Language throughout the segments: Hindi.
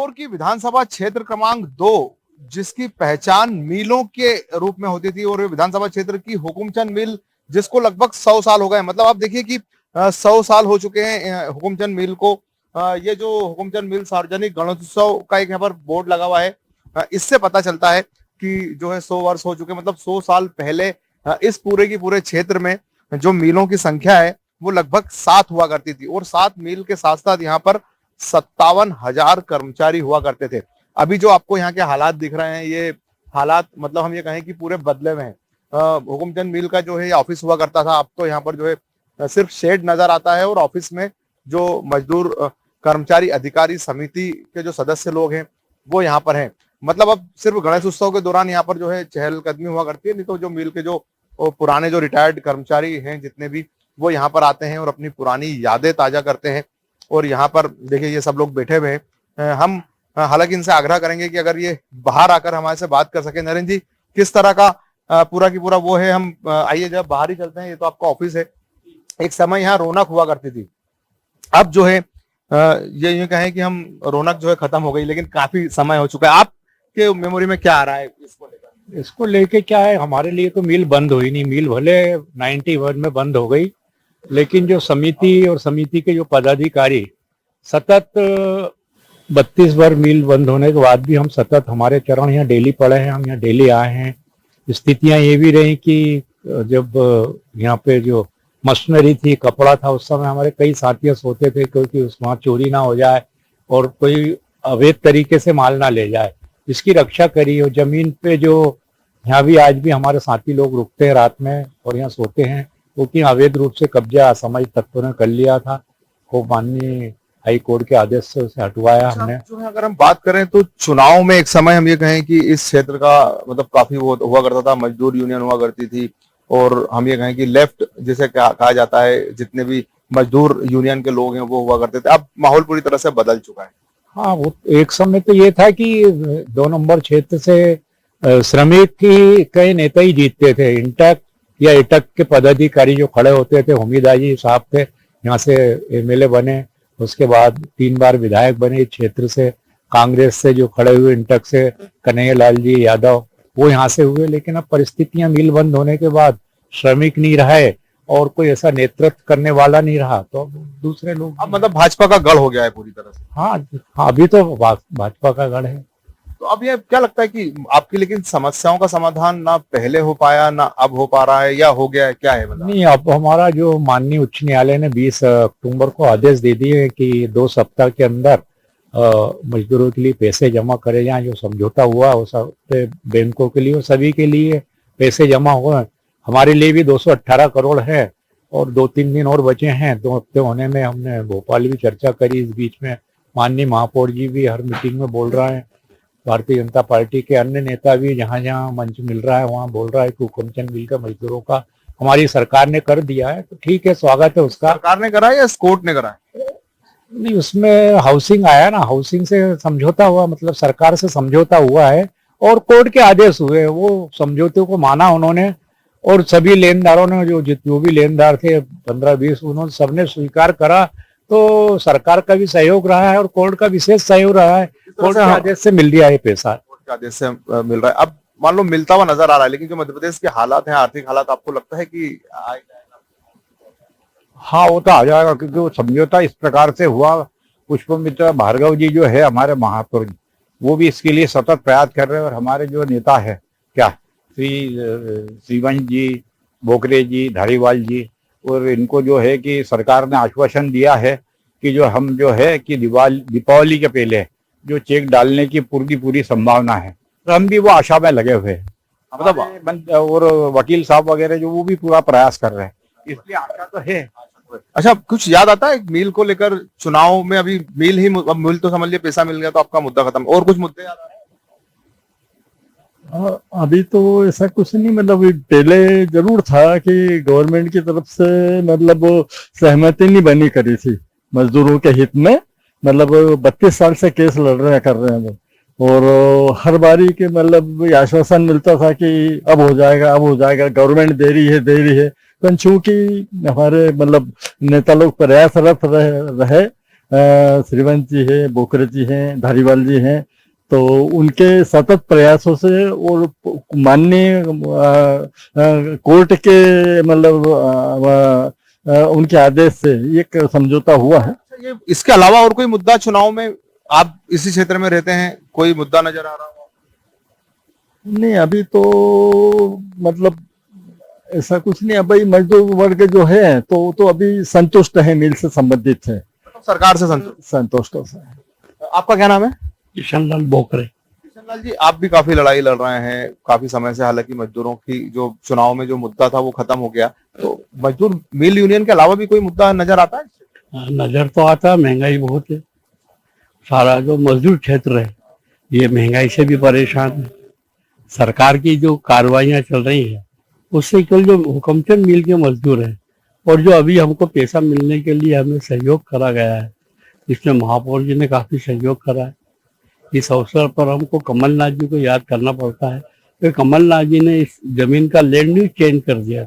इंदौर की विधानसभा क्षेत्र क्रमांक 2 जिसकी पहचान मिलों के रूप में होती थी और विधानसभा क्षेत्र की हुकुमचंद मिल जिसको लगभग 100 साल हो गए। मतलब आप देखिए कि 100 साल हो चुके हैं हुकुमचंद मिल को। ये जो हुकुमचंद मिल सार्वजनिक गणेशोत्सव का एक यहाँ पर बोर्ड लगा हुआ है, इससे पता चलता है कि जो है 100 वर्ष हो चुके, मतलब 100 साल पहले इस पूरे की पूरे क्षेत्र में जो मिलों की संख्या है वो लगभग 7 हुआ करती थी और 7 मिल के साथ साथ यहाँ पर 57,000 कर्मचारी हुआ करते थे। अभी जो आपको यहाँ के हालात दिख रहे हैं, ये हालात मतलब हम ये कहें कि पूरे बदले में है। हुकुमचंद मिल का जो है ऑफिस हुआ करता था, अब तो यहाँ पर जो है सिर्फ शेड नजर आता है और ऑफिस में जो मजदूर कर्मचारी अधिकारी समिति के जो सदस्य लोग हैं वो यहाँ पर हैं। मतलब अब सिर्फ गणेश उत्सव के दौरान यहाँ पर जो है चहलकदमी हुआ करती है, नहीं तो जो मिल के जो पुराने जो रिटायर्ड कर्मचारी हैं जितने भी, वो यहाँ पर आते हैं और अपनी पुरानी यादें ताजा करते हैं। और यहाँ पर देखिए ये सब लोग बैठे हुए हैं। हम हालांकि इनसे आग्रह करेंगे कि अगर ये बाहर आकर हमारे से बात कर सके। नरेंद्र जी, किस तरह का पूरा की पूरा वो है, हम आइए जब बाहर ही चलते हैं। ये तो आपका ऑफिस है। एक समय यहाँ रौनक हुआ करती थी, अब जो है ये यूं कहें कि हम रौनक जो है खत्म हो गई, लेकिन काफी समय हो चुका है। आपके मेमोरी में क्या आ रहा है इसको लेकर? इसको लेके क्या है, हमारे लिए तो मिल बंद हुई नहीं। मिल भले 91 में बंद हो गई, लेकिन जो समिति और समिति के जो पदाधिकारी सतत 32 बार मिल बंद होने के बाद भी हम सतत, हमारे चरण यहाँ डेली पड़े हैं, हम यहाँ डेली आए हैं। स्थितियां ये भी रही कि जब यहाँ पे जो मशीनरी थी, कपड़ा था, उस समय हमारे कई साथी सोते थे क्योंकि उस वहाँ चोरी ना हो जाए और कोई अवैध तरीके से माल ना ले जाए, इसकी रक्षा करी। और जमीन पे जो यहाँ भी आज भी हमारे साथी लोग रुकते हैं रात में और यहाँ सोते हैं, क्योंकि अवैध रूप से कब्जा असामाजिक तत्वों ने कर लिया था। को माननीय हाई कोर्ट के आदेश से उसे हटवाया हमने। जो है अगर हम बात करें तो चुनाव में एक समय हम ये कहें कि इस क्षेत्र का मतलब काफी वो हुआ करता था, मजदूर यूनियन हुआ करती थी और हम ये कहें कि लेफ्ट जिसे कहा जाता है, जितने भी मजदूर यूनियन के लोग हैं वो हुआ करते थे। अब माहौल पूरी तरह से बदल चुका है। हाँ, वो एक समय तो ये था कि 2 नंबर क्षेत्र से श्रमिक की कई नेता ही जीतते थे। इंटक या इटक के पदाधिकारी जो खड़े होते थे, उम्मीदाजी साहब थे, यहाँ से एमएलए बने, उसके बाद 3 बार विधायक बने इस क्षेत्र से। कांग्रेस से जो खड़े हुए इंटक से कन्हैया लाल जी यादव, वो यहाँ से हुए। लेकिन अब परिस्थितियां मिल बंद होने के बाद श्रमिक नहीं रहे और कोई ऐसा नेतृत्व करने वाला नहीं रहा, तो अब दूसरे लोग। अब मतलब भाजपा का गढ़ हो गया है पूरी तरह से। हाँ, अभी तो भाजपा का गढ़ है। तो अब ये क्या लगता है कि आपकी लेकिन समस्याओं का समाधान ना पहले हो पाया ना अब हो पा रहा है, या हो गया है, क्या है मतलब? नहीं, अब हमारा जो माननीय उच्च न्यायालय ने 20 अक्टूबर को आदेश दे दिए कि 2 सप्ताह के अंदर मजदूरों के लिए पैसे जमा करे जाएं। जो समझौता हुआ वो सब बैंकों के लिए और सभी के लिए पैसे जमा हुए। हमारे लिए भी 218 करोड़ है और 2-3 दिन और बचे हैं। 2 हफ्ते होने में हमने भोपाल भी चर्चा करी। इस बीच में माननीय महापौर जी भी हर मीटिंग में बोल रहे हैं। भारतीय जनता पार्टी के अन्य नेता भी जहां जहां मंच मिल रहा है वहां बोल रहा है कि हुकुमचंद मिल का मजदूरों का हमारी सरकार ने कर दिया है। तो ठीक है, स्वागत है उसका। सरकार ने करा है या कोर्ट ने करा है? नहीं, उसमें हाउसिंग आया ना, हाउसिंग से समझौता हुआ, मतलब सरकार से समझौता हुआ है और कोर्ट के आदेश हुए। वो समझौते को माना उन्होंने और सभी लेनदारों ने, जो भी लेनदार थे 15-20, उन्होंने सबने स्वीकार करा। तो सरकार का भी सहयोग रहा है और कोर्ट का विशेष सहयोग रहा है। कोर्ट के आदेश से मिल रहा है पैसा, कोर्ट के आदेश से मिल रहा है। अब मान लो मिलता हुआ नजर आ रहा है, लेकिन जो मध्य प्रदेश के हालात हैं, आर्थिक हालात, आपको लगता है कि आएगा? हाँ, वो तो आ जाएगा, क्योंकि वो समझौता इस प्रकार से हुआ। पुष्पमित्र भार्गव जी जो है हमारे महापौर, वो भी इसके लिए सतत प्रयास कर रहे हैं। और हमारे जो नेता है क्या श्रीवंश जी, बोकरे जी, धारीवाल जी, और इनको जो है कि सरकार ने आश्वासन दिया है कि जो हम जो है कि दीपावली के पहले जो चेक डालने की पूरी संभावना है। तो हम भी वो आशा में लगे हुए हैं, मतलब और वकील साहब वगैरह जो वो भी पूरा प्रयास कर रहे हैं, इसलिए आशा तो है। अच्छा, कुछ याद आता है मिल को लेकर? चुनाव में अभी मिल ही, अब मिल तो समझ लिया पैसा मिल गया तो आपका मुद्दा खत्म, और कुछ मुद्दे याद आ रहे हैं? अभी तो ऐसा कुछ नहीं, मतलब पहले जरूर था कि गवर्नमेंट की तरफ से मतलब सहमति नहीं बनी करी थी मजदूरों के हित में। मतलब 32 साल से केस कर रहे हैं वो, और हर बारी के मतलब आश्वासन मिलता था कि अब हो जाएगा, अब हो जाएगा, गवर्नमेंट दे रही है। पर चूंकि हमारे मतलब नेता लोग प्रयासरत रहे श्रीवंत जी है, बोकरे जी हैं, धारीवाल जी हैं, तो उनके सतत प्रयासों से और माननीय कोर्ट के मतलब उनके आदेश से एक समझौता हुआ है। ये इसके अलावा और कोई मुद्दा चुनाव में, आप इसी क्षेत्र में रहते हैं, कोई मुद्दा नजर आ रहा हो? नहीं, अभी तो मतलब ऐसा कुछ नहीं। अभी मजदूर वर्ग जो है तो अभी संतुष्ट है, मिल से संबंधित है, सरकार से संतुष्ट है। आपका क्या नाम है? किशन लाल बोकरे। किशन लाल जी, आप भी काफी लड़ाई लड़ रहे हैं काफी समय से, हालांकि मजदूरों की जो चुनाव में जो मुद्दा था वो खत्म हो गया, तो मजदूर मिल यूनियन के अलावा भी कोई मुद्दा नजर आता है? नजर तो आता है, महंगाई बहुत है, सारा जो मजदूर क्षेत्र है ये महंगाई से भी परेशान है। सरकार की जो कार्रवाइयां चल रही है उससे केवल जो हुकमचंद मिल के मजदूर हैं और जो अभी हमको पैसा मिलने के लिए हमें सहयोग करा गया है, इसमें महापौर जी ने काफी सहयोग करा है। इस अवसर पर हमको कमलनाथ जी को याद करना पड़ता है कि कमलनाथ जी ने इस जमीन का लैंड यूज चेंज कर दिया।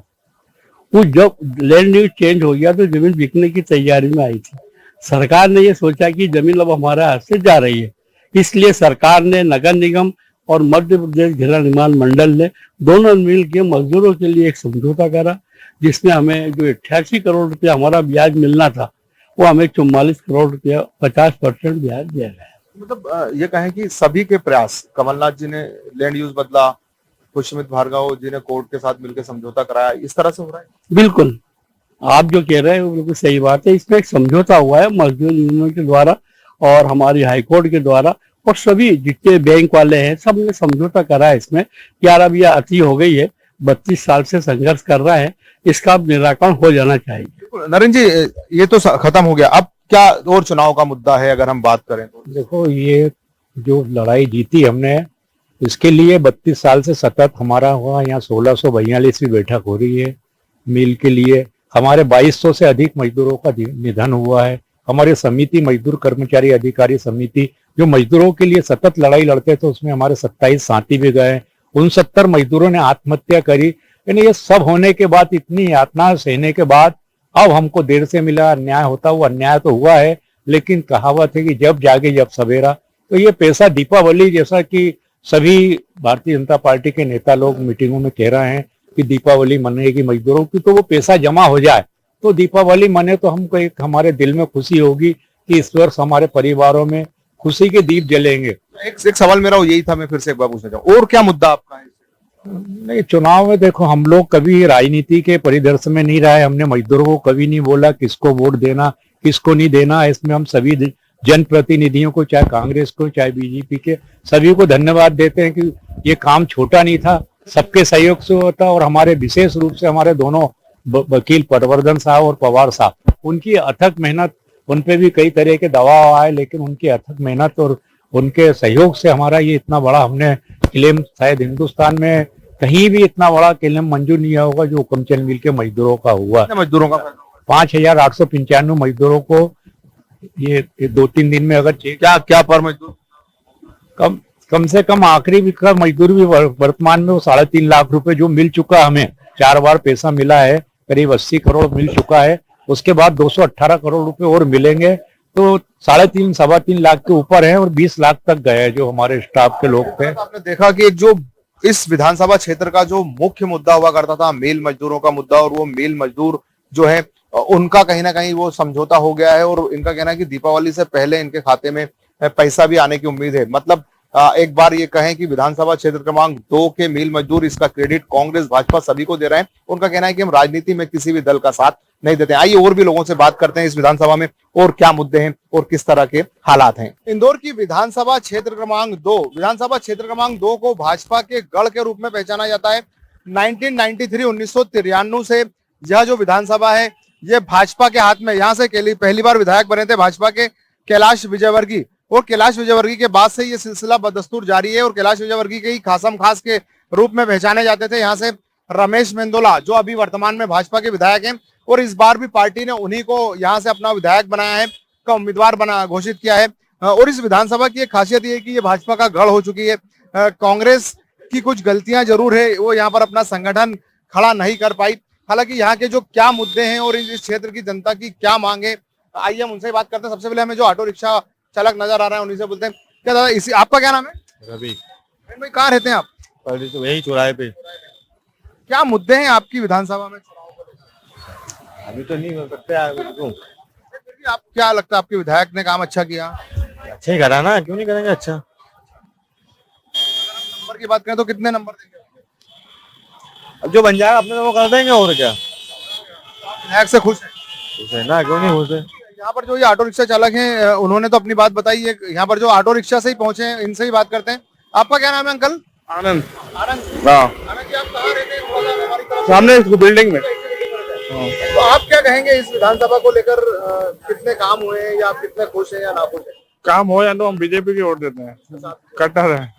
वो जब लैंड यूज चेंज हो गया तो जमीन बिकने की तैयारी में आई थी। सरकार ने ये सोचा कि जमीन अब हमारे हाथ से जा रही है, इसलिए सरकार ने नगर निगम और मध्य प्रदेश जिला निर्माण मंडल ने दोनों मिल के मजदूरों के लिए एक समझौता करा, जिसमें हमें जो 88 करोड़ रुपया हमारा ब्याज मिलना था वो हमें 44 करोड़ रुपया 50% ब्याज दिया गया। मतलब ये कहें कि सभी के प्रयास, कमलनाथ जी ने लैंड यूज बदला, पुष्यमित भार्गव जी ने कोर्ट के साथ मिलकर समझौता कराया, इस तरह से हो रहा है? बिल्कुल, आप जो कह रहे हैं वो बिल्कुल सही बात है। इसमें एक समझौता हुआ है मजदूर यूनियन के द्वारा और हमारी हाईकोर्ट के द्वारा, और सभी जितने बैंक वाले हैं सब ने समझौता करा है इसमें। यार अब यह अति हो गई है, 32 साल से संघर्ष कर रहा है, इसका अब निराकरण हो जाना चाहिए। नरेंद्र जी, ये तो खत्म हो गया, अब क्या और चुनाव का मुद्दा है अगर हम बात करें तो? देखो, ये जो लड़ाई जीती हमने, इसके लिए 32 साल से सतत हमारा हुआ यहाँ 1642वीं बैठक हो रही है। मिल के लिए हमारे 2200 से अधिक मजदूरों का निधन हुआ है। हमारे समिति, मजदूर कर्मचारी अधिकारी समिति, जो मजदूरों के लिए सतत लड़ाई लड़ते थे, उसमें हमारे 27 साथी भी गए। उन 70 मजदूरों ने आत्महत्या करी। यानी ये सब होने के बाद, इतनी यातना सहने के बाद अब हमको देर से मिला अन्याय होता हुआ, अन्याय तो हुआ है, लेकिन कहावत है कि जब जागे जब सवेरा। तो ये पैसा दीपावली, जैसा कि सभी भारतीय जनता पार्टी के नेता लोग मीटिंगों में कह रहे हैं कि दीपावली मनेगी मजदूरों की, तो वो पैसा जमा हो जाए तो दीपावली मने, तो हमको एक हमारे दिल में खुशी होगी कि इस वर्ष हमारे परिवारों में खुशी के दीप जलेंगे। एक सवाल मेरा यही था, मैं फिर से एक बार पूछना चाहूँ, और क्या मुद्दा आपका है? नहीं, चुनाव में देखो, हम लोग कभी राजनीति के परिदर्शन में नहीं रहे। हमने मजदूरों को कभी नहीं बोला किसको वोट देना किसको नहीं देना। इसमें हम सभी जनप्रतिनिधियों को, चाहे कांग्रेस को चाहे बीजेपी के, सभी को धन्यवाद देते हैं कि ये काम छोटा नहीं था, सबके सहयोग से होता। और हमारे विशेष रूप से हमारे दोनों वकील पटवर्धन साहब और पवार साहब, उनकी अथक मेहनत, उनपे भी कई तरह के दबाव आए, लेकिन उनकी अथक मेहनत और उनके सहयोग से हमारा ये इतना बड़ा हमने क्लेम, शायद हिंदुस्तान में कहीं भी इतना बड़ा क्लेम मंजूर नहीं होगा जो हुकमचंद मिल के मजदूरों का हुआ। मजदूरों का 5895 मजदूरों को ये 2-3 दिन में, अगर क्या पर मजदूर, कम से कम आखिरी का मजदूर भी वर्तमान में वो 3.5 लाख रुपए जो मिल चुका, हमें 4 बार पैसा मिला है, करीब 80 करोड़ मिल चुका है। उसके बाद 218 करोड़ रुपए और मिलेंगे, तो 3.5-3.25 लाख के ऊपर है और 20 लाख तक गए जो हमारे स्टाफ के लोग थे। आपने देखा कि जो इस विधानसभा क्षेत्र का जो मुख्य मुद्दा हुआ करता था मिल मजदूरों का मुद्दा, और वो मिल मजदूर जो है उनका कहीं ना कहीं वो समझौता हो गया है, और इनका कहना है कि दीपावली से पहले इनके खाते में पैसा भी आने की उम्मीद है। मतलब एक बार ये कहें कि विधानसभा क्षेत्र क्रमांक 2 के मिल मजदूर, इसका क्रेडिट कांग्रेस भाजपा सभी को दे रहे हैं। उनका कहना है कि हम राजनीति में किसी भी दल का साथ नहीं देते। आइए और भी लोगों से बात करते हैं इस विधानसभा में और क्या मुद्दे हैं और किस तरह के हालात हैं। इंदौर की विधानसभा क्षेत्र क्रमांक 2 को भाजपा के गढ़ के रूप में पहचाना जाता है। 1993 से यह जो विधानसभा है ये भाजपा के हाथ में, यहाँ से पहली बार विधायक बने थे भाजपा के कैलाश विजयवर्गीय, और कैलाश विजयवर्गीय के बाद से ये सिलसिला बदस्तूर जारी है, और कैलाश विजयवर्गीय के ही खासम खास के रूप में पहचाने जाते थे। यहाँ से रमेश मेंदोला जो अभी वर्तमान में भाजपा के विधायक हैं, और इस बार भी पार्टी ने उन्हीं को यहाँ से अपना विधायक बनाया है, का उम्मीदवार घोषित किया है। और इस विधानसभा की एक खासियत ये है कि ये भाजपा का गढ़ हो चुकी है। कांग्रेस की कुछ गलतियां जरूर है, वो यहाँ पर अपना संगठन खड़ा नहीं कर पाई। हालांकि यहाँ के जो क्या मुद्दे हैं और इस क्षेत्र की जनता की क्या मांगे, आइए हम उनसे ही बात करते हैं। सबसे पहले हमें जो ऑटो रिक्शा चालक नजर आ रहा है उन्हीं से बोलते हैं। क्या दादा इसी आपका क्या नाम है? रवि। भाई कहाँ रहते हैं आप? पहले तो यही चौराहे पे। क्या मुद्दे हैं आपकी विधानसभा में चुनाव को लेकर? अभी तो नहीं हो सकते आगे क्यों? फिर भी आप क्या लगता है आपके विधायक ने काम अच्छा किया? अच्छा ही करा ना, क्यों नहीं करेंगे अच्छा। नंबर की बात करें तो कितने नंबर देंगे? अब जो बन जाएगा अपने तो वो कर देंगे, और क्या। विधायक से खुश है? खुश है ना, क्यों नहीं खुश है। यहाँ पर जो ये ऑटो रिक्शा चालक हैं उन्होंने तो अपनी बात बताई है। यहाँ पर जो ऑटो रिक्शा से ही पहुंचे हैं इनसे ही बात करते हैं। आपका क्या नाम है अंकल? आनंद। आनंद। हाँ, आनंद जी आप कहाँ रहते हैं? थोड़ा सा हमारी तरफ सामने बिल्डिंग में। तो आप क्या कहेंगे इस विधानसभा को लेकर? कितने काम हुए हैं या आप कितने खुश हैं या नाखुश हैं? काम हो या तो हम बीजेपी की वोट देते हैं, कट्टर है।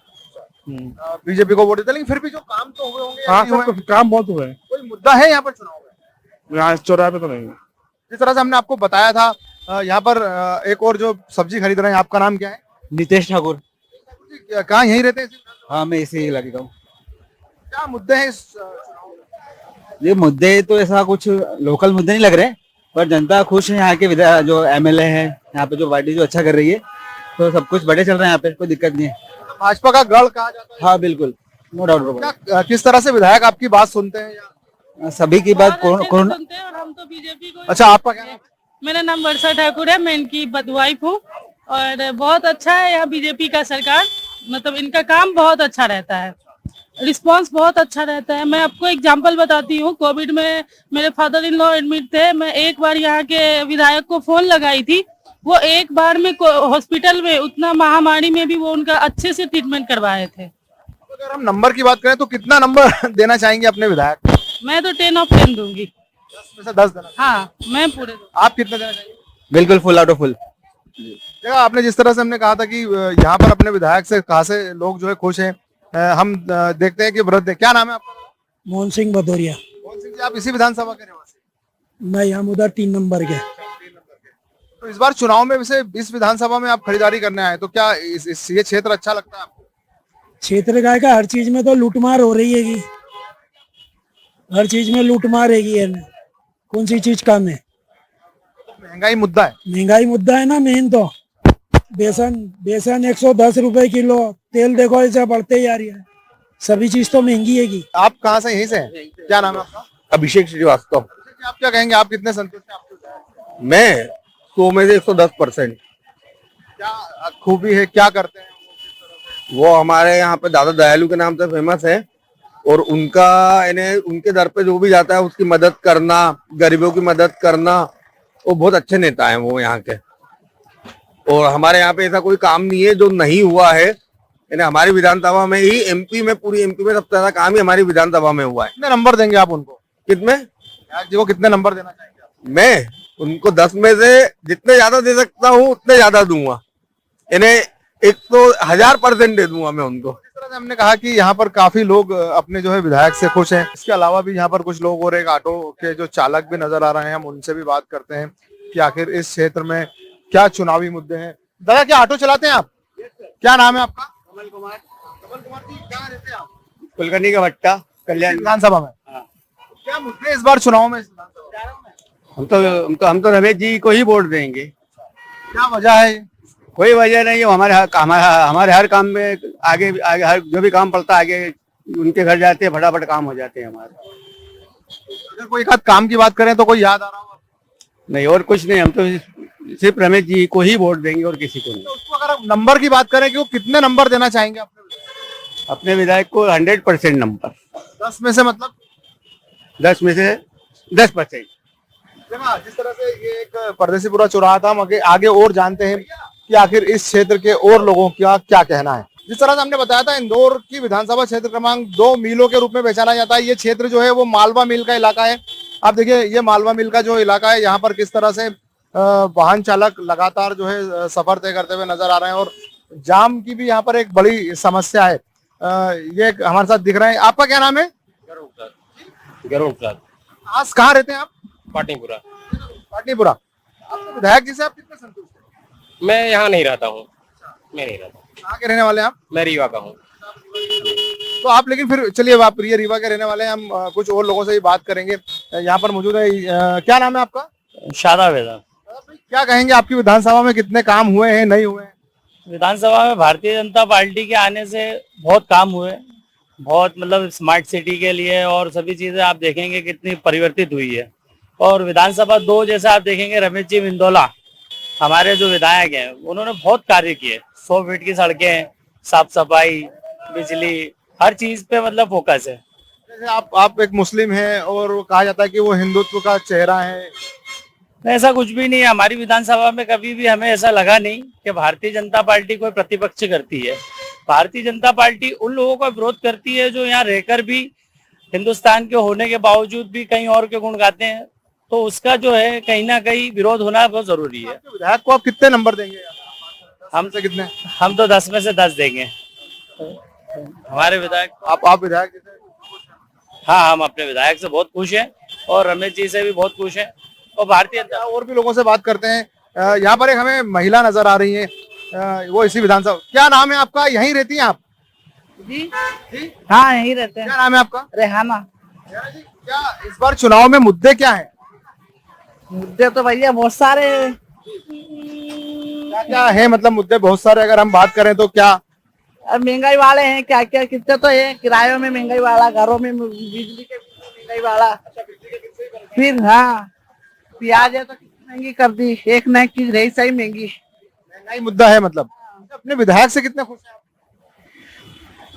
बीजेपी को वोट देते हैं, लेकिन फिर भी जो काम तो हुए होंगे या हाँ, नहीं हुए? सब काम बहुत हुए हैं। कोई मुद्दा है यहाँ पर चुनाव में? यहाँ चौराहे पे तो नहीं। जिस तरह से हमने आपको बताया था यहाँ पर एक और जो सब्जी खरीद रहे हैं, आपका नाम क्या है? नितेश ठाकुर। कहाँ यहीं रहते हैं? हाँ, मैं इसी इलाके का हूँ। क्या मुद्दे हैं इस चुनाव में? ये मुद्दे तो ऐसा कुछ लोकल मुद्दे नहीं लग रहे, पर जनता खुश है। यहाँ के जो एमएलए है, यहाँ पे जो पार्टी जो अच्छा कर रही है, तो सब कुछ बढ़िया चल रहा है यहाँ पे, कोई दिक्कत नहीं है। भाजपा का गढ़ कहा जाता है। हाँ बिल्कुल, नो डाउट। क्या किस तरह से विधायक आपकी बात सुनते हैं या? सभी की बात कोरोना। सुनते हैं और हम तो बीजेपी को। अच्छा आपका क्या नाम है? मेरा नाम वर्षा ठाकुर है, मैं इनकी वाइफ हूँ। और बहुत अच्छा है यहाँ बीजेपी का सरकार, मतलब इनका काम बहुत अच्छा रहता है, रिस्पांस बहुत अच्छा रहता है। मैं आपको एग्जांपल बताती हूँ। कोविड में मेरे फादर इन लॉ एडमिट थे, मैं एक बार यहाँ के विधायक को फोन लगाई थी, वो एक बार में हॉस्पिटल में उतना महामारी में भी वो उनका अच्छे से ट्रीटमेंट करवाए थे। अगर हम नंबर की बात करें तो कितना नंबर देना चाहेंगे अपने विधायक को? मैं तो 10/10 दूंगी। 10 में से 10 देना। हाँ, मैं पूरे दूंगी। आप कितने देना चाहेंगे? बिल्कुल फुल आउट ऑफ फुल। देखा आपने जिस तरह से हमने कहा था कि यहाँ पर अपने विधायक से कहा से लोग जो है खुश हैं। हम देखते हैं कि वृद्ध, क्या नाम है आपका? मोहन सिंह भदौरिया। मोहन सिंह जी, आप इसी विधानसभा के निवासी? मैं यहाँ उधर 3 नंबर के। तो इस बार चुनाव में वैसे इस विधानसभा में आप खरीदारी करने आए, तो क्या ये क्षेत्र अच्छा लगता है आपको? क्षेत्र का हर चीज में तो लूटमार हो रही है, हर चीज में लूटमार है। कौन सी चीज कम है? महंगाई मुद्दा है। महंगाई मुद्दा है ना मेन तो। बेसन 110 रुपए किलो, तेल देखो ऐसा बढ़ते ही आ रही है, सभी चीज तो महंगी है। आप कहाँ से? यहीं से हैं? क्या नाम है आपका? अभिषेक श्रीवास्तव। आप क्या कहेंगे, आप कितने संतुष्ट हैं आपको? मैं 100 में से 110%। क्या खूबी है, क्या करते हैं वो हमारे यहाँ पे दादा दयालु के नाम से फेमस है, और उनका इन्हें उनके दर पे जो भी जाता है उसकी मदद करना, गरीबों की मदद करना, वो बहुत अच्छे नेता हैं वो यहाँ के। और हमारे यहाँ पे ऐसा कोई काम नहीं है जो नहीं हुआ है। यानी हमारी विधानसभा में ही, एमपी में, पूरी एमपी में सबसे ज्यादा काम ही हमारी विधानसभा में हुआ है। कितने नंबर देंगे आप उनको? कितने? जी को कितने नंबर देना चाहेंगे आप? मैं उनको 10 में से जितने ज्यादा दे सकता हूँ उतने ज्यादा दूंगा। इन्हें 100,000% दे दूंगा मैं उनको। इस तरह से हमने कहा कि यहाँ पर काफी लोग अपने जो है विधायक से खुश हैं। इसके अलावा भी यहाँ पर कुछ लोग और एक ऑटो के जो चालक भी नजर आ रहे हैं, हम उनसे भी बात करते हैं कि आखिर इस क्षेत्र में क्या चुनावी मुद्दे हैं। दादा क्या ऑटो चलाते हैं आप? क्या नाम है आपका? कमल कुमार। कमल कुमार जी, कहाँ रहते हैं आप? कुलकर्णी का भट्टा, कल्याण विधानसभा में। क्या मुद्दे इस बार चुनाव में? हम तो रमेश जी को ही वोट देंगे। क्या वजह है? कोई वजह नहीं है, हमारे हर काम में आगे आगे हर जो भी काम पड़ता है आगे उनके घर जाते हैं, फटाफट काम हो जाते हैं हमारे। अगर कोई एक आध काम की बात करें तो कोई याद आ रहा होगा? नहीं, और कुछ नहीं, हम तो सिर्फ रमेश जी को ही वोट देंगे और किसी को नहीं। तो उसको अगर नंबर की बात करें कि वो कितने नंबर देना चाहेंगे अपने विधायक को 100% नंबर। 10 में से मतलब? 10 में से 10%। देखा जिस तरह से ये एक परदेसी पूरा चौराहा था, हम आगे और जानते हैं कि आखिर इस क्षेत्र के और लोगों का क्या कहना है। जिस तरह से हमने बताया था, इंदौर की विधानसभा क्षेत्र क्रमांक 2 मीलों के रूप में पहचाना जाता है। ये क्षेत्र जो है वो मालवा मिल का इलाका है। आप देखिए ये मालवा मिल का जो इलाका है, यहाँ पर किस तरह से वाहन चालक लगातार जो है सफर तय करते हुए नजर आ रहे हैं, और जाम की भी यहाँ पर एक बड़ी समस्या है। ये हमारे साथ दिख रहे हैं। आपका क्या नाम है? गरुड़ सर। आज कहाँ रहते हैं आप? पाटनीपुरा। पाटनीपुरा। आपके विधायक जी से आप कितने संतुष्ट हैं? मैं यहाँ नहीं रहता हूँ, मैं नहीं रहता। कहाँ के रहने वाले हैं आप? मैं रीवा का हूँ। तो आप, लेकिन फिर चलिए, आप ये रीवा के रहने वाले हैं, हम कुछ और लोगों से ही बात करेंगे। यहाँ पर मौजूद है, क्या नाम है आपका? शादा वेदा। क्या कहेंगे, आपकी विधानसभा में कितने काम हुए हैं, नहीं हुए हैं? विधानसभा में भारतीय जनता पार्टी के आने से बहुत काम हुए, बहुत मतलब स्मार्ट सिटी के लिए और सभी चीजें आप देखेंगे कितनी परिवर्तित हुई है। और विधानसभा 2 जैसा आप देखेंगे, रमेश जी मिंदोला हमारे जो विधायक हैं उन्होंने बहुत कार्य किए। 100 फीट की सड़कें, साफ सफाई, बिजली, हर चीज पे मतलब फोकस है। जैसे आप एक मुस्लिम हैं और वो कहा जाता है कि वो हिंदुत्व का चेहरा है। ऐसा कुछ भी नहीं है, हमारी विधानसभा में कभी भी हमें ऐसा लगा नहीं कि भारतीय जनता पार्टी कोई प्रतिपक्ष करती है। भारतीय जनता पार्टी उन लोगों का विरोध करती है जो यहाँ रहकर भी हिंदुस्तान के होने के बावजूद भी कहीं और के गुण गाते हैं, तो उसका जो है कहीं ना कहीं विरोध होना बहुत जरूरी है। विधायक को आप कितने नंबर देंगे? हम से कितने? हम तो 10 में से 10 देंगे हमारे विधायक। आप विधायक जैसे? हाँ, हम अपने विधायक से बहुत खुश हैं और रमेश जी से भी बहुत खुश हैं। और भारतीय और भी लोगों से बात करते हैं। यहाँ पर एक हमें महिला नजर आ रही है, वो इसी विधानसभा। क्या नाम है आपका? यहीं रहती हैं आप? जी हाँ, यहीं रहते हैं। क्या नाम है आपका? रेहाना। जी, क्या इस बार चुनाव में मुद्दे क्या हैं? मुद्दे तो भैया बहुत सारे क्या क्या है, मतलब मुद्दे बहुत सारे, अगर हम बात करें तो क्या? अब महंगाई वाले हैं, क्या क्या कितने तो है, किरायों में महंगाई वाला, घरों में बिजली के महंगाई वाला, फिर हाँ प्याज है तो कितनी महंगी कर दी, एक नई चीज रही सही महंगी। महंगाई मुद्दा है मतलब। अपने विधायक से कितने खुश हैं आप?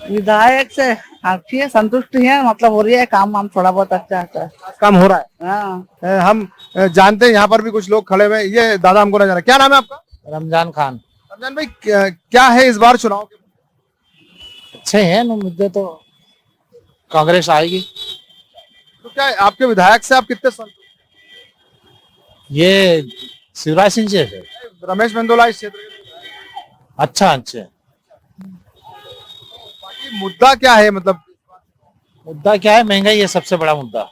विधायक से अच्छी है, संतुष्ट है, मतलब हो रही है काम वाम थोड़ा बहुत अच्छा है, काम हो रहा है। हाँ। हम जानते हैं यहाँ पर भी कुछ लोग खड़े हुए हैं। ये दादा हमको नजर आ रहा है। क्या नाम है आपका? रमजान खान। रमजान भाई, क्या है इस बार चुनाव के? अच्छे हैं ना मुद्दे, तो कांग्रेस आएगी। तो क्या आपके विधायक से आप कितने संतुष्ट? ये शिवराज सिंह जी है। रमेश मेंदोला इस क्षेत्र के अच्छा अच्छे। बाकी मुद्दा क्या है, मतलब मुद्दा क्या है? महंगाई है सबसे बड़ा मुद्दा,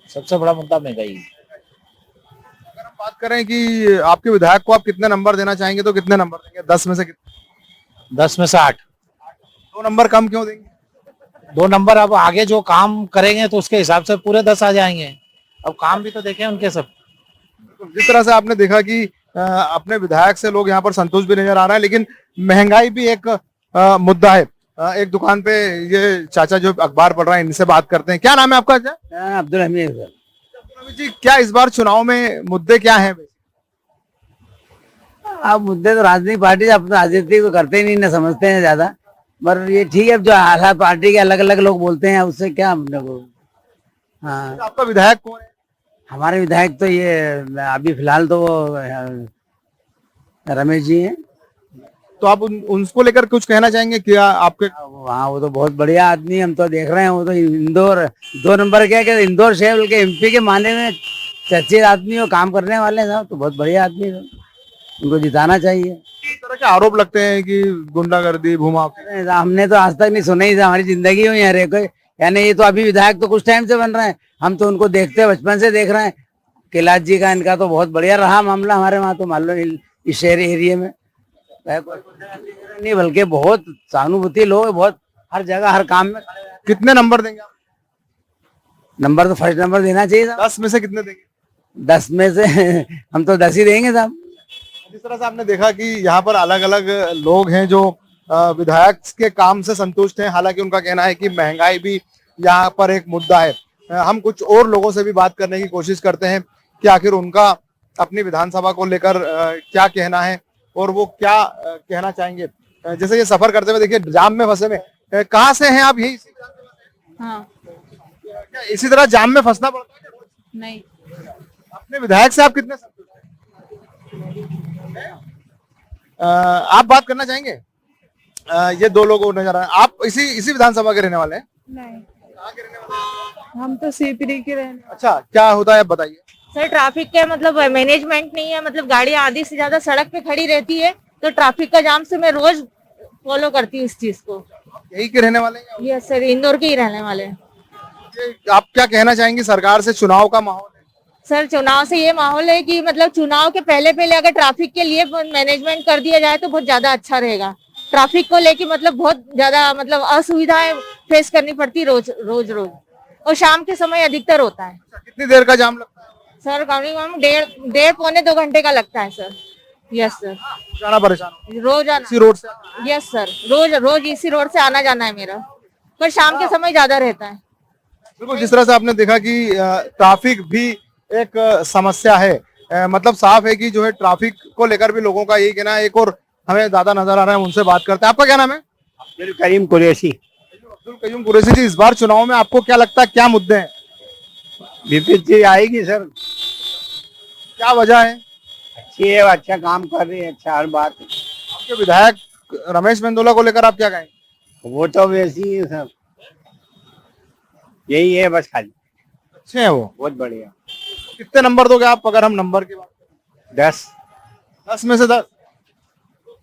सबसे बड़ा मुद्दा महंगाई। अगर हम बात करें कि आपके विधायक को आप कितने नंबर देना चाहेंगे तो कितने नंबर देंगे? 10 में से कितने? 10 में से 8। 2 नंबर कम क्यों देंगे? 2 नंबर, अब आगे जो काम करेंगे तो उसके हिसाब से पूरे 10 आ जाएंगे। अब काम भी तो देखें उनके सब। जिस तरह से आपने देखा कि अपने विधायक से लोग यहाँ पर संतुष्ट भी नजर आ रहे हैं, लेकिन महंगाई भी एक मुद्दा है। एक दुकान पे ये चाचा जो अखबार पढ़ रहे हैं, इनसे बात करते हैं। क्या नाम है आपका? अब्दुल हमीद जी, क्या इस बार चुनाव में मुद्दे क्या हैं? अब मुद्दे तो राजनीतिक पार्टी अपना राजनीति को करते ही नहीं, ना समझते हैं ज्यादा, पर ये ठीक है जो आला पार्टी के अलग अलग लोग बोलते हैं उससे क्या हमने को। हाँ, आपका विधायक कौन है? हमारे विधायक तो ये अभी फिलहाल तो वो रमेश जी हैं। तो आप उनको लेकर कुछ कहना चाहेंगे? क्या आपके? हाँ, वो तो बहुत बढ़िया आदमी है, हम तो देख रहे हैं। वो तो इंदौर 2 नंबर क्या है, इंदौर शहर के एमपी के माने में चर्चित आदमी हो, काम करने वाले हैं, तो बहुत बढ़िया आदमी है, उनको जिताना चाहिए। इस तरह के आरोप लगते हैं कि गुंडागर्दी, भूमाफिया। हमने तो आज तक नहीं सुना ही था, हमारी जिंदगी हुई है कोई, यानी ये तो अभी विधायक तो कुछ टाइम से बन रहे हैं, हम तो उनको देखते हैं, बचपन से देख रहे हैं। कैलाश जी का इनका तो बहुत बढ़िया रहा मामला हमारे वहाँ, तो मान लो इस शहरी एरिया में नहीं, बल्कि बहुत सहानुभूति लोग, बहुत हर जगह हर काम में। कितने नंबर देंगे आप? नंबर तो फर्स्ट नंबर देना चाहिए साहब। 10 में से कितने देंगे? 10 में से हम तो 10 ही देंगे साहब। जिस तरह से आपने देखा कि यहाँ पर अलग अलग लोग हैं जो विधायक के काम से संतुष्ट हैं, हालांकि उनका कहना है कि महंगाई भी यहाँ पर एक मुद्दा है। हम कुछ और लोगों से भी बात करने की कोशिश करते हैं कि आखिर उनका अपनी विधानसभा को लेकर क्या कहना है और वो क्या कहना चाहेंगे। जैसे ये सफर करते हुए देखिए जाम में फंसे हुए, कहाँ से हैं आप? यही हाँ। क्या इसी तरह जाम में फंसना पड़ता है? नहीं। अपने विधायक से आप कितने संतुष्ट हैं? आप बात करना चाहेंगे? ये 2 लोग और नजर आ रहे हैं। आप इसी विधानसभा के रहने वाले हैं? नहीं, हम तो सीपरी के रहने। अच्छा, क्या होता है आप बताइए। सर, ट्रैफिक के मतलब मैनेजमेंट नहीं है, मतलब गाड़ियां आधी से ज्यादा सड़क पे खड़ी रहती है, तो ट्रैफिक का जाम से मैं रोज फॉलो करती हूँ इस चीज को। यही के रहने वाले हैं? यस सर, इंदौर के ही रहने वाले हैं। आप क्या कहना चाहेंगे? सरकार से चुनाव का माहौल है। सर, चुनाव से ये माहौल है कि मतलब चुनाव के पहले अगर ट्रैफिक के लिए मैनेजमेंट कर दिया जाए तो बहुत ज्यादा अच्छा रहेगा। ट्रैफिक को लेके मतलब बहुत ज्यादा मतलब असुविधाएं फेस करनी पड़ती रोज, और शाम के समय अधिकतर होता है। कितनी देर का जाम लगता है? सर कम से कम डेढ़ पौने 2 घंटे का लगता है सर। यस सर, जाना परेशान रोज आना। इसी रोड से? यस सर, रोज इसी रोड से आना जाना है मेरा, पर शाम के समय ज्यादा रहता है। बिल्कुल, जिस तरह से आपने देखा कि ट्रैफिक भी एक समस्या है। मतलब साफ है कि जो है ट्रैफिक को लेकर भी लोगों का यही कहना है। एक और हमें दादा नजर आ रहे हैं, उनसे बात करते हैं। आपका क्या नाम है? अब्दुल करीम कुरैशी। अब्दुल कयूम कुरैशी जी, इस बार चुनाव में आपको क्या लगता है, क्या मुद्दे हैं? बीपीसी आएगी सर, क्या वजह है? अच्छी है, अच्छा काम कर रही है, अच्छा हर बात। आपके विधायक रमेश मेंदोला को लेकर आप क्या कहेंगे? वो तो वैसी ही है सर, यही है बस खाली। अच्छे हैं वो? बहुत बढ़िया। कितने नंबर दोगे आप, अगर हम नंबर की बात करें? 10। 10 में से 10।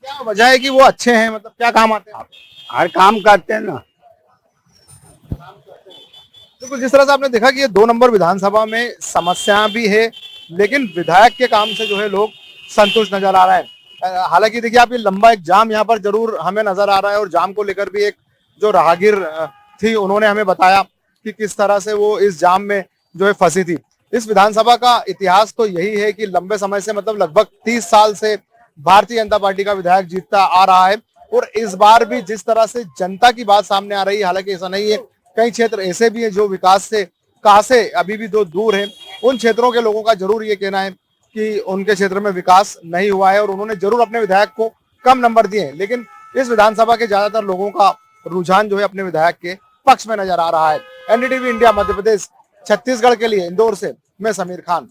क्या वजह है कि वो अच्छे हैं, मतलब क्या काम आते हैं? हर काम करते हैं ना। बिल्कुल, जिस तरह से आपने देखा कि ये 2 नंबर विधानसभा में समस्या भी है, लेकिन विधायक के काम से जो है लोग संतुष्ट नजर आ रहा है। हालांकि देखिए आप, ये लंबा एक जाम यहाँ पर जरूर हमें नजर आ रहा है, और जाम को लेकर भी एक जो राहगीर थी, उन्होंने हमें बताया कि किस तरह से वो इस जाम में जो है फंसी थी। इस विधानसभा का इतिहास तो यही है कि लंबे समय से, मतलब लगभग 30 साल से भारतीय जनता पार्टी का विधायक जीतता आ रहा है, और इस बार भी जिस तरह से जनता की बात सामने आ रही है, हालांकि ऐसा नहीं है, कई क्षेत्र ऐसे भी हैं जो विकास से कहां से अभी भी दूर हैं। उन क्षेत्रों के लोगों का जरूर ये कहना है कि उनके क्षेत्र में विकास नहीं हुआ है, और उन्होंने जरूर अपने विधायक को कम नंबर दिए हैं, लेकिन इस विधानसभा के ज्यादातर लोगों का रुझान जो है अपने विधायक के पक्ष में नजर आ रहा है। एनडीटीवी इंडिया मध्य प्रदेश छत्तीसगढ़ के लिए इंदौर से मैं समीर खान।